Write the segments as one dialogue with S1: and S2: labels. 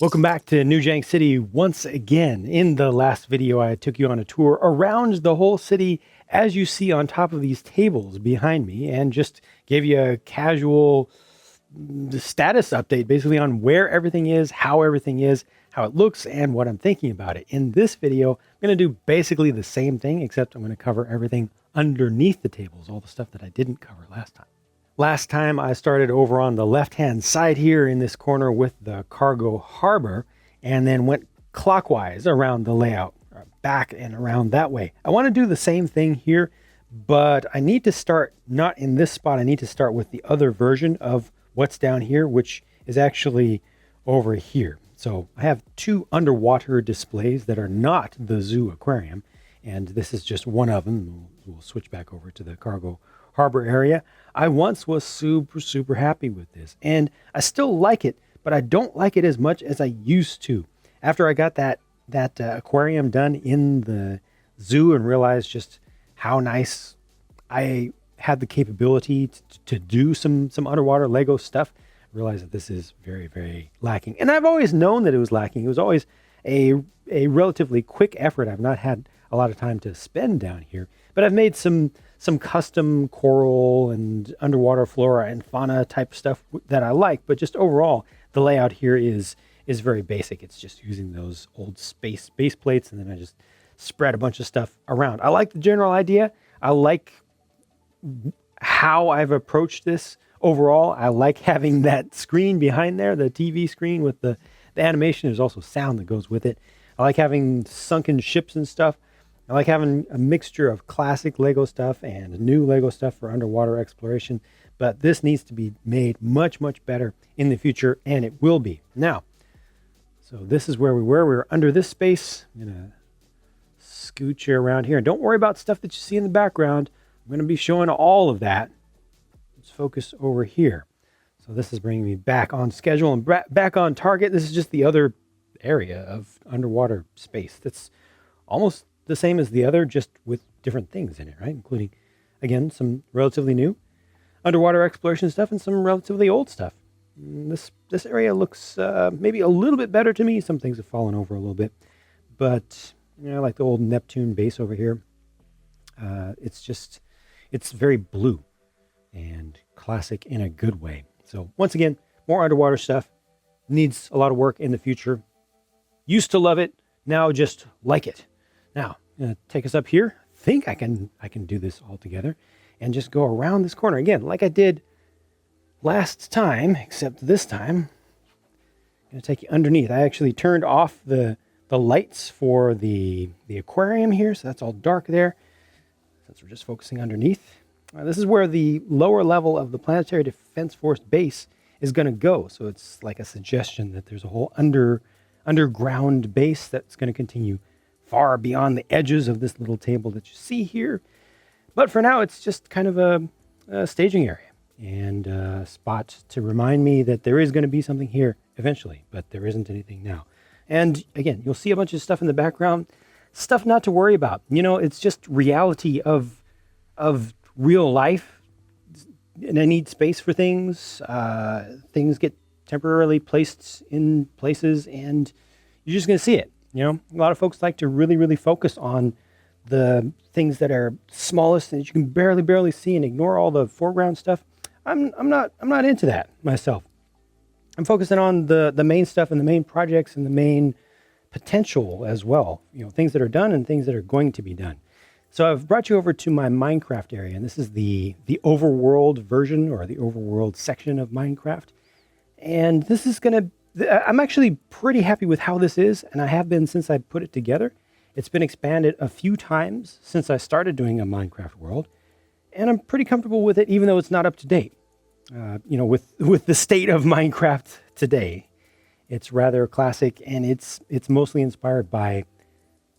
S1: Welcome back to New JANG City once again. In the last video, I took you on a tour around the whole city, as you see on top of these tables behind me, and just gave you a casual status update basically on where everything is, how it looks, and what I'm thinking about it. In this video, I'm going to do basically the same thing, except I'm going to cover everything underneath the tables, all the stuff that I didn't cover last time. Last time I started over on the left-hand side here in this corner with the cargo harbor, and then went clockwise around the layout, back and around that way. I want to do the same thing here, but I need to start not in this spot. I need to start with the other version of what's down here, which is actually over here. So I have two underwater displays that are not the zoo aquarium, and this is just one of them. We'll switch back over to the cargo harbor area. I once was super happy with this, and I still like it, but I don't like it as much as I used to. After I got that aquarium done in the zoo and realized just how nice I had the capability to do some underwater Lego stuff, I realized that this is very lacking. And I've always known that it was lacking. It was always a relatively quick effort. I've not had a lot of time to spend down here, but I've made some custom coral and underwater flora and fauna type stuff that I like, but just overall, the layout here is very basic. It's just using those old space base plates, and then I just spread a bunch of stuff around. I like the general idea. I like how I've approached this overall. I like having that screen behind there, the TV screen with the animation. There's also sound that goes with it. I like having sunken ships and stuff. I like having a mixture of classic Lego stuff and new Lego stuff for underwater exploration, but this needs to be made much better in the future, and it will be. Now, so this is where we were. We were under this space. I'm going to scooch you around here. And don't worry about stuff that you see in the background. I'm going to be showing all of that. Let's focus over here. So this is bringing me back on schedule and back on target. This is just the other area of underwater space that's almost the same as the other, just with different things in it, right? Including, again, some relatively new underwater exploration stuff and some relatively old stuff. This area looks maybe a little bit better to me. Some things have fallen over a little bit, but I like the old Neptune base over here. It's very blue and classic in a good way. So once again, more underwater stuff. Needs a lot of work in the future. Used to love it, now just like it. Now, I'm going to take us up here. Think I can do this all together and just go around this corner again, like I did last time, except this time I'm going to take you underneath. I actually turned off the lights for the aquarium here, so that's all dark there, since we're just focusing underneath. This is where the lower level of the Planetary Defense Force base is going to go. So it's like a suggestion that there's a whole underground base that's going to continue far beyond the edges of this little table that you see here. But for now, it's just kind of a staging area and a spot to remind me that there is going to be something here eventually, but there isn't anything now. And again, you'll see a bunch of stuff in the background, stuff not to worry about. It's just reality of real life. And I need space for things. Things get temporarily placed in places, and you're just going to see it. A lot of folks like to really focus on the things that are smallest and that you can barely see and ignore all the foreground stuff. I'm not into that myself. I'm focusing on the main stuff and the main projects and the main potential as well. Things that are done and things that are going to be done. So I've brought you over to my Minecraft area, and this is the overworld version, or the overworld section of Minecraft. And this is I'm actually pretty happy with how this is, and I have been since I put it together. It's been expanded a few times since I started doing a Minecraft world, and I'm pretty comfortable with it, even though it's not up to date. With the state of Minecraft today, it's rather classic, and it's mostly inspired by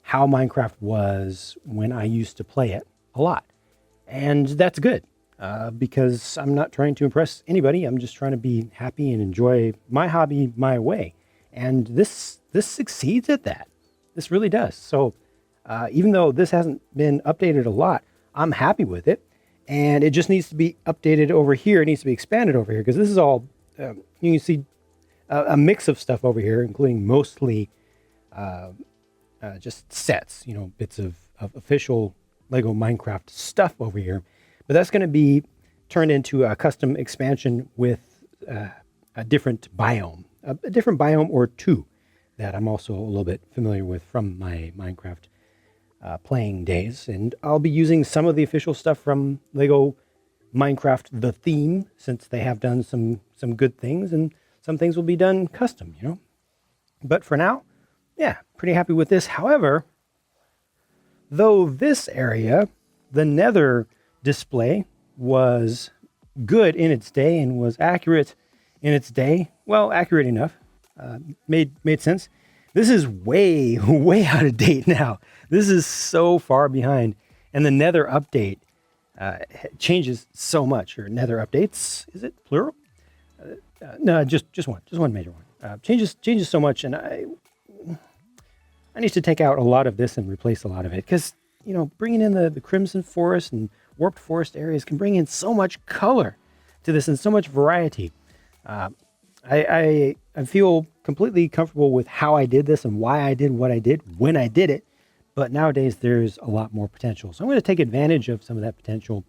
S1: how Minecraft was when I used to play it a lot. And that's good, because I'm not trying to impress anybody. I'm just trying to be happy and enjoy my hobby my way. And this succeeds at that. This really does. So even though this hasn't been updated a lot, I'm happy with it. And it just needs to be updated over here. It needs to be expanded over here, because this is all, you can see a mix of stuff over here, including mostly just sets, bits of official Lego Minecraft stuff over here. But that's going to be turned into a custom expansion with a different biome, a different biome or two that I'm also a little bit familiar with from my Minecraft playing days. And I'll be using some of the official stuff from Lego Minecraft, the theme, since they have done some good things, and some things will be done custom, But for now, yeah, pretty happy with this. However, though this area, the Nether display, was good in its day and was accurate in its day, well, accurate enough, made sense. This is way, way out of date now. This is so far behind. And the Nether update changes so much. Or Nether updates, is it plural? No, just one major one. Changes so much, and I need to take out a lot of this and replace a lot of it, because bringing in the Crimson Forest and Warped Forest areas can bring in so much color to this and so much variety. I feel completely comfortable with how I did this and why I did what I did when I did it, but nowadays there's a lot more potential. So I'm going to take advantage of some of that potential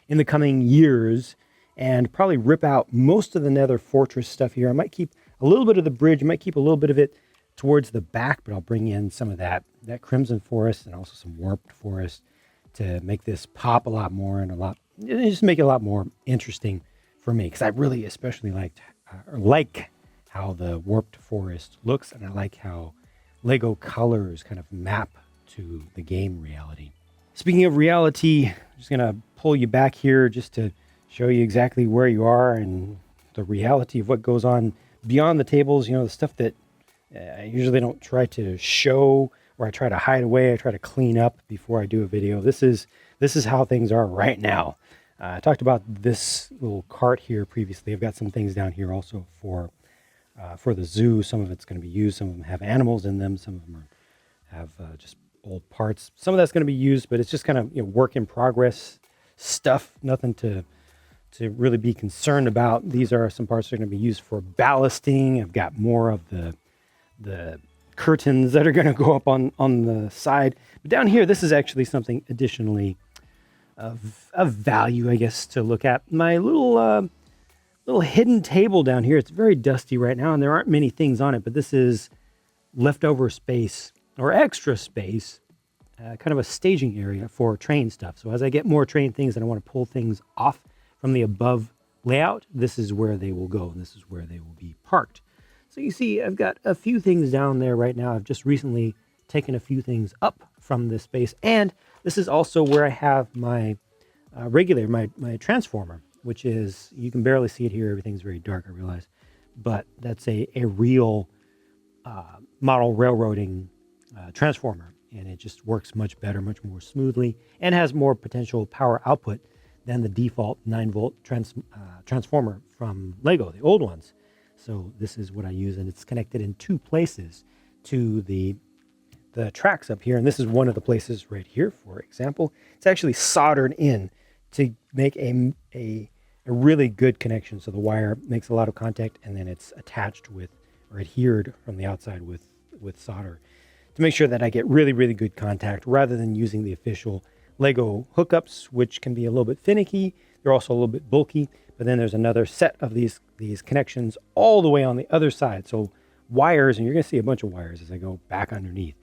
S1: in the coming years and probably rip out most of the Nether Fortress stuff here. I might keep a little bit of the bridge, I might keep a little bit of it towards the back, but I'll bring in some of that Crimson Forest and also some Warped Forest to make this pop a lot more and just make it a lot more interesting for me, because I really especially like how the Warped Forest looks, and I like how Lego colors kind of map to the game reality. Speaking of reality, I'm just going to pull you back here just to show you exactly where you are and the reality of what goes on beyond the tables, the stuff that I usually don't try to show, or I try to hide away, I try to clean up before I do a video. This is how things are right now. I talked about this little cart here previously. I've got some things down here also for the zoo. Some of it's going to be used. Some of them have animals in them. Some of them have just old parts. Some of that's going to be used, but it's just kind of work in progress stuff. Nothing to really be concerned about. These are some parts that are going to be used for ballasting. I've got more of the curtains that are going to go up on the side. But down here, this is actually something additionally of value, I guess, to look at. My little hidden table down here. It's very dusty right now, and there aren't many things on it, but this is leftover space or extra space, kind of a staging area for train stuff. So as I get more train things and I want to pull things off from the above layout, this is where they will go. This is where they will be parked. So you see, I've got a few things down there right now. I've just recently taken a few things up from this space, and this is also where I have my my transformer, which is, you can barely see it here. Everything's very dark, I realize, but that's a real model railroading transformer, and it just works much better, much more smoothly, and has more potential power output than the default 9-volt transformer from Lego, the old ones. So this is what I use, and it's connected in two places to the tracks up here, and this is one of the places right here, for example. It's actually soldered in to make a really good connection. So the wire makes a lot of contact, and then it's attached with, or adhered from the outside with solder, to make sure that I get really, really good contact, rather than using the official Lego hookups, which can be a little bit finicky. They're also a little bit bulky, but then there's another set of these connections all the way on the other side. So wires, and you're going to see a bunch of wires as I go back underneath.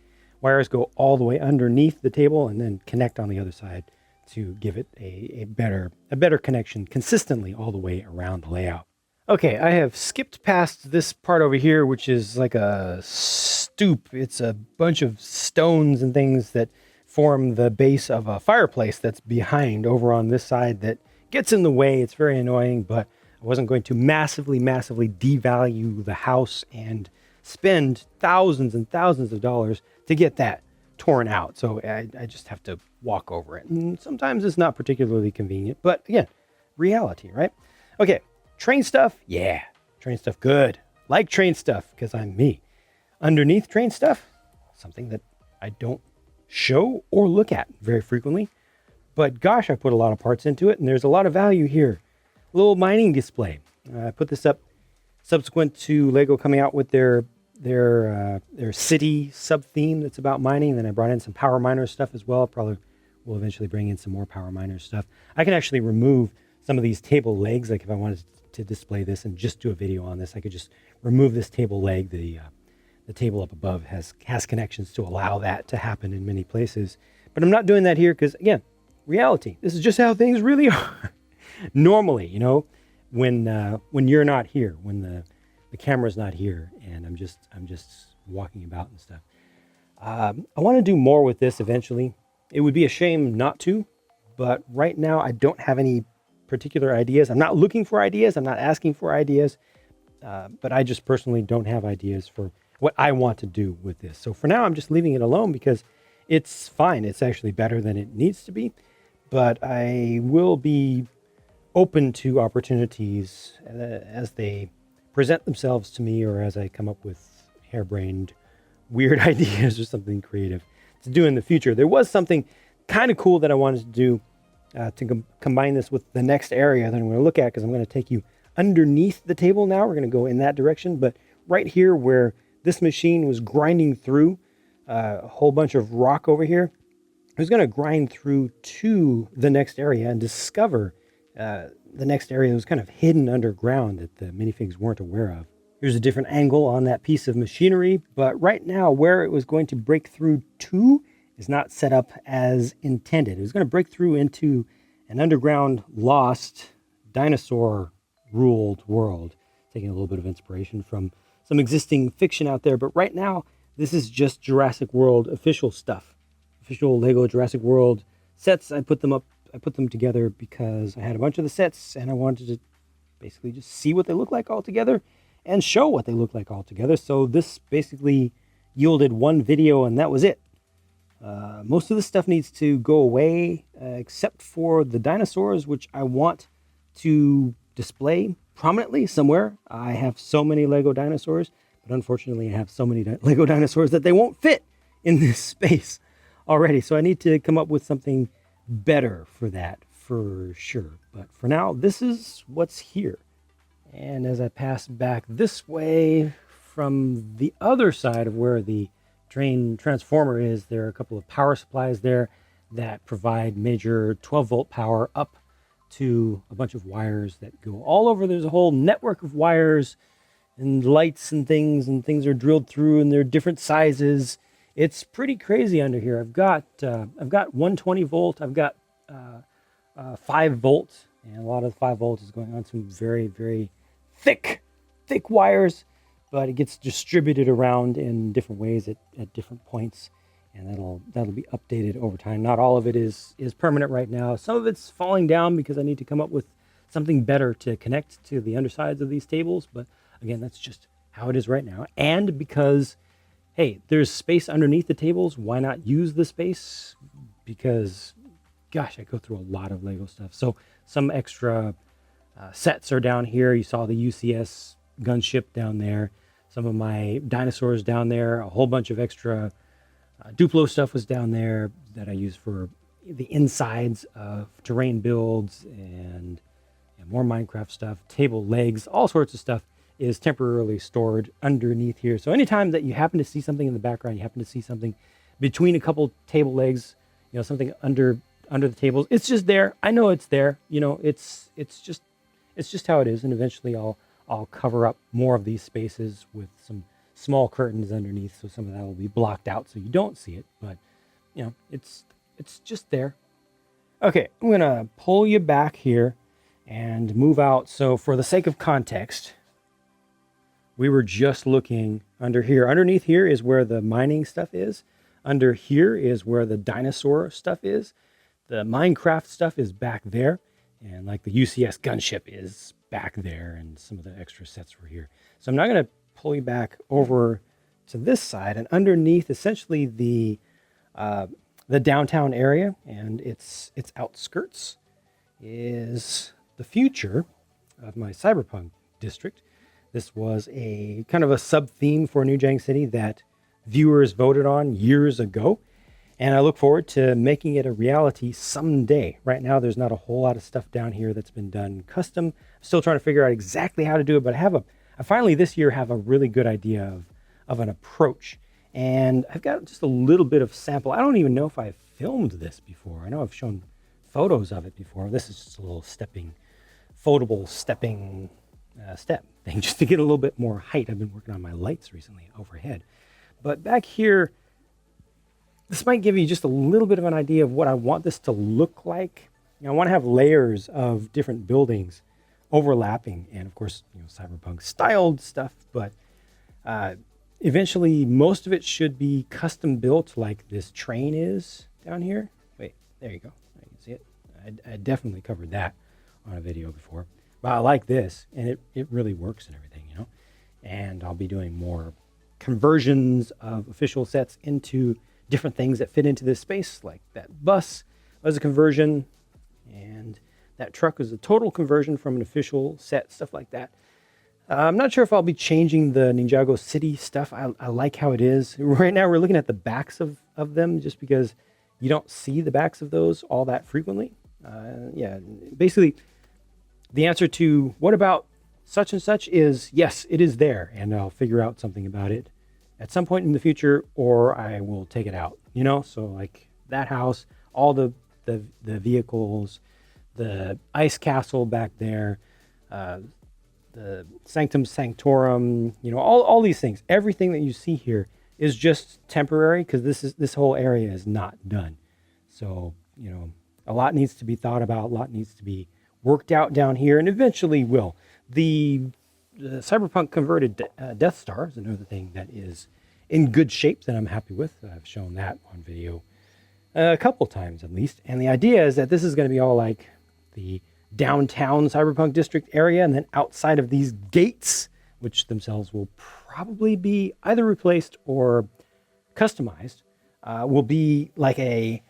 S1: Wires go all the way underneath the table and then connect on the other side to give it a better connection consistently all the way around the layout. Okay, I have skipped past this part over here, which is like a stoop. It's a bunch of stones and things that form the base of a fireplace that's behind over on this side that gets in the way. It's very annoying, but I wasn't going to massively devalue the house and spend thousands and thousands of dollars to get that torn out. So I just have to walk over it. And sometimes it's not particularly convenient, but again, reality, right? Okay, train stuff. Yeah, train stuff, good. Like train stuff, because I'm me. Underneath train stuff, something that I don't show or look at very frequently, but gosh, I put a lot of parts into it, and there's a lot of value here. A little mining display. I put this up subsequent to Lego coming out with their city sub theme that's about mining. Then I brought in some power miner stuff as well. Probably will eventually bring in some more power miner stuff. I can actually remove some of these table legs. Like if I wanted to display this and just do a video on this, I could just remove this table leg. The table up above has connections to allow that to happen in many places. But I'm not doing that here because, again, reality. This is just how things really are. Normally, you know, when you're not here, when the camera's not here, and I'm just walking about and stuff. I want to do more with this eventually. It would be a shame not to, but right now I don't have any particular ideas. I'm not looking for ideas. I'm not asking for ideas, but I just personally don't have ideas for what I want to do with this. So for now, I'm just leaving it alone because it's fine. It's actually better than it needs to be, but I will be open to opportunities as they present themselves to me, or as I come up with harebrained, weird ideas or something creative to do in the future. There was something kind of cool that I wanted to do to combine this with the next area that I'm going to look at, because I'm going to take you underneath the table now. We're going to go in that direction, but right here where this machine was grinding through a whole bunch of rock over here, I was going to grind through to the next area and discover the next area that was kind of hidden underground that the minifigs weren't aware of. Here's a different angle on that piece of machinery, but right now where it was going to break through to is not set up as intended. It was going to break through into an underground, lost, dinosaur-ruled world, taking a little bit of inspiration from some existing fiction out there. But right now, this is just Jurassic World official stuff. Official Lego Jurassic World sets. I put them together because I had a bunch of the sets and I wanted to basically just see what they look like all together and show what they look like all together. So this basically yielded one video and that was it. Most of the stuff needs to go away except for the dinosaurs, which I want to display prominently somewhere. I have so many Lego dinosaurs, but unfortunately I have so many Lego dinosaurs that they won't fit in this space already. So I need to come up with something better for that, for sure. But for now, this is what's here. And as I pass back this way from the other side of where the drain transformer is, there are a couple of power supplies there that provide major 12-volt power up to a bunch of wires that go all over. There's a whole network of wires and lights and things are drilled through, and they're different sizes. It's pretty crazy under here. I've got 120 volt. I've got 5 volt, and a lot of the 5 volt is going on some very, very thick wires, but it gets distributed around in different ways at different points, and that'll be updated over time. Not all of it is permanent right now. Some of it's falling down because I need to come up with something better to connect to the undersides of these tables. But again, that's just how it is right now. And because, hey, there's space underneath the tables, why not use the space? Because, gosh, I go through a lot of Lego stuff. So some extra sets are down here. You saw the UCS gunship down there. Some of my dinosaurs down there. A whole bunch of extra Duplo stuff was down there that I use for the insides of terrain builds and more Minecraft stuff. Table legs, all sorts of stuff is temporarily stored underneath here. So anytime that you happen to see something in the background, you happen to see something between a couple table legs, you know, something under the tables, it's just there. I know it's there. You know, it's just how it is. And eventually I'll cover up more of these spaces with some small curtains underneath, so some of that will be blocked out so you don't see it. But you know, it's just there. Okay, I'm gonna pull you back here and move out. So for the sake of context, we were just looking under here. Underneath here is where the mining stuff is. Under here is where the dinosaur stuff is. The Minecraft stuff is back there. And like the UCS gunship is back there, and some of the extra sets were here. So I'm not going to pull you back over to this side, and underneath essentially the downtown area and its outskirts is the future of my Cyberpunk District. This was a kind of a sub-theme for New JANG City that viewers voted on years ago. And I look forward to making it a reality someday. Right now, there's not a whole lot of stuff down here that's been done custom. I'm still trying to figure out exactly how to do it, but I I finally this year have a really good idea of an approach. And I've got just a little bit of sample. I don't even know if I've filmed this before. I know I've shown photos of it before. This is just a little foldable stepping step thing just to get a little bit more height. I've been working on my lights recently overhead. But back here, this might give you just a little bit of an idea of what I want this to look like. I want to have layers of different buildings overlapping, and of course, cyberpunk styled stuff, but eventually most of it should be custom built like this train is down here. Wait, there you go. You can see it. I definitely covered that on a video before, but I like this, and it really works and everything, and I'll be doing more conversions of official sets into different things that fit into this space, like that bus was a conversion, and that truck is a total conversion from an official set, stuff like that. I'm not sure if I'll be changing the Ninjago City stuff. I like how it is. Right now we're looking at the backs of them just because you don't see the backs of those all that frequently. Yeah, basically the answer to what about such and such is yes, it is there, and I'll figure out something about it at some point in the future, or I will take it out, So like that house, all the vehicles, the ice castle back there, the Sanctum Sanctorum, all these things, everything that you see here is just temporary because this whole area is not done. So, a lot needs to be thought about, a lot needs to be worked out down here, and eventually will. The Cyberpunk converted Death Star is another thing that is in good shape that I'm happy with. I've shown that on video a couple times at least. And the idea is that this is going to be all like the downtown Cyberpunk District area, and then outside of these gates, which themselves will probably be either replaced or customized, will be like a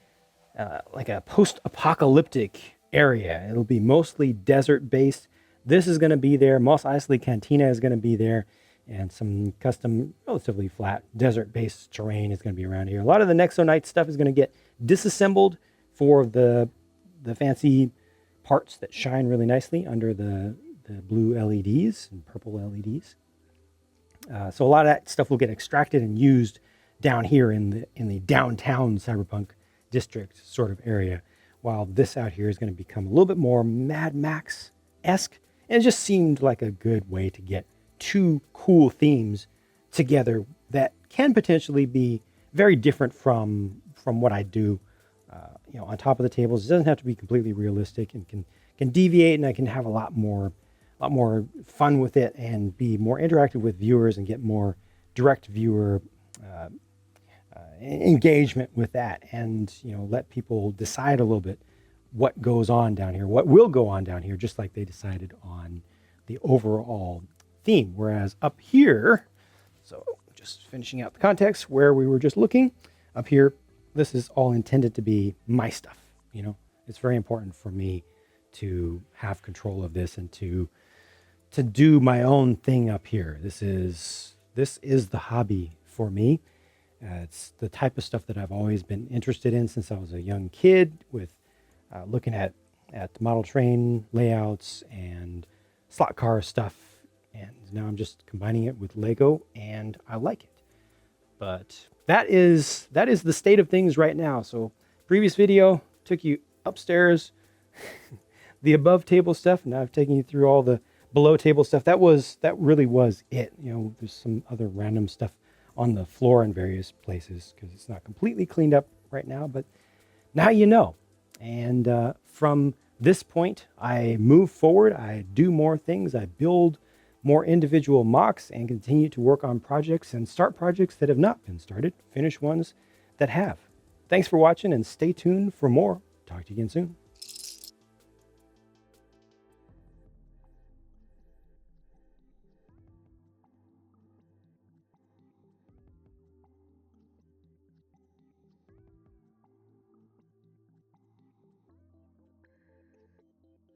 S1: post-apocalyptic area. It'll be mostly desert-based. This is going to be there. Mos Eisley Cantina is going to be there, and some custom, relatively flat, desert-based terrain is going to be around here. A lot of the Nexonite stuff is going to get disassembled for the fancy parts that shine really nicely under the blue LEDs and purple LEDs. So a lot of that stuff will get extracted and used down here in the downtown Cyberpunk District sort of area, while this out here is going to become a little bit more Mad Max-esque. And it just seemed like a good way to get two cool themes together that can potentially be very different from what I do on top of the tables. It doesn't have to be completely realistic, and can deviate, and I can have a lot more fun with it and be more interactive with viewers and get more direct viewer engagement with that, and let people decide a little bit what goes on down here, what will go on down here, just like they decided on the overall theme. Whereas up here, so just finishing out the context where we were just looking, up here, this is all intended to be my stuff. It's very important for me to have control of this and to do my own thing up here. This is the hobby for me. It's the type of stuff that I've always been interested in since I was a young kid, with looking at model train layouts and slot car stuff. And now I'm just combining it with Lego, and I like it. But that is the state of things right now. So previous video took you upstairs, the above table stuff. Now I've taken you through all the below table stuff. That really was it. There's some other random stuff on the floor in various places because it's not completely cleaned up right now, but now you know. And from this point, I move forward. I do more things. I build more individual mocks and continue to work on projects and start projects that have not been started, finish ones that have. Thanks for watching, and stay tuned for more. Talk to you again soon.